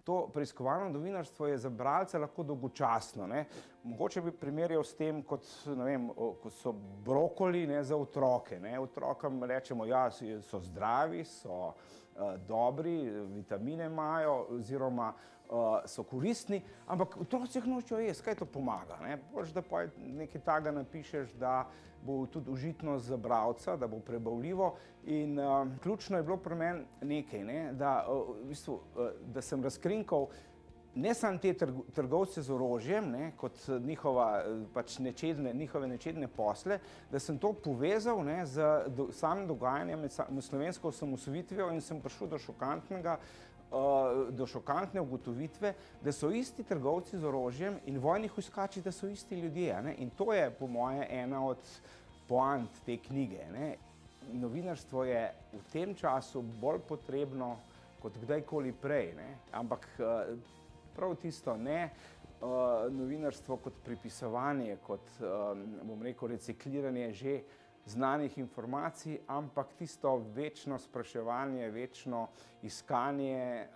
To preiskovalno novinarstvo je za bralca lahko dolgočasno. Mogoče bi primerjal s tem, kot so brokoli za otroke. Otrokom rečemo, ja, so zdravi, so dobri, vitamine imajo oziroma so koristni, ampak otroci jih nočejo jesti, kaj to pomaga? Boljše, da pa nekaj takega napišeš, da bo tudi užitno za bralca, da bo prebavljivo. In ključno je bilo pri meni nekaj, da sem razkrinkal ne samo te trgovce z orožjem, kot njihove nečedne posle, da sem to povezal z samim dogajanjem med slovensko osamosvojitvijo in sem prišel do šokantne ugotovitve, da so isti trgovci z orožjem in vojni hujskači, da so isti ljudje. In to je po moje ena od poant te knjige. Novinarstvo je v tem času bolj potrebno kot kdajkoli prej, ampak prav tisto novinarstvo kot pripisovanje, kot recikliranje že znanih informacij, ampak tisto večno spraševanje, večno iskanje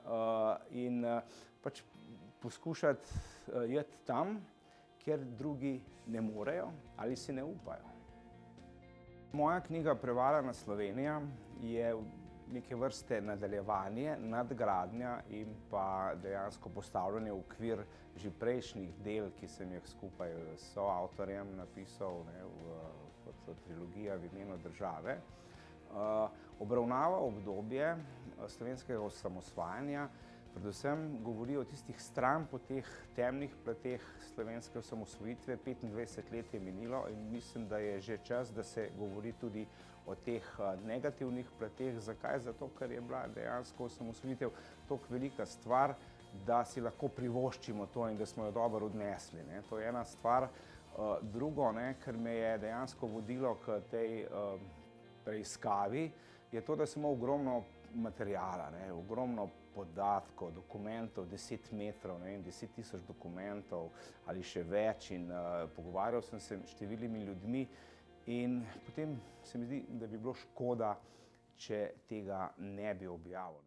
in pač poskušati iti tam, kjer drugi ne morejo ali si ne upajo. Moja knjiga Prevarana Slovenija je neke vrste nadaljevanje, nadgradnja in pa dejansko postavljanje v okvir že prejšnjih del, ki sem jih skupaj s soavtorjem napisal kot trilogija V imenu države. Obravnava obdobje slovenskega osamosvajanja, predvsem govori o tistih stranpoteh, temnih plateh slovenske osamosvojitve. 25 let je minilo in mislim, da je že čas, da se govori tudi o teh negativnih plateh. Zakaj? Zato, ker je bila dejansko osamosvojitev toliko velika stvar, da si lahko privoščimo to in da smo jo dobro odnesli. To je ena stvar. Drugo, kar me je dejansko vodilo k tej preiskavi, je to, da sem imel ogromno materijala, ogromno podatkov, dokumentov, 10 metrov, 10 tisoč dokumentov ali še več, in pogovarjal sem se s številnimi ljudmi in potem se mi zdi, da bi bilo škoda, če tega ne bi objavil.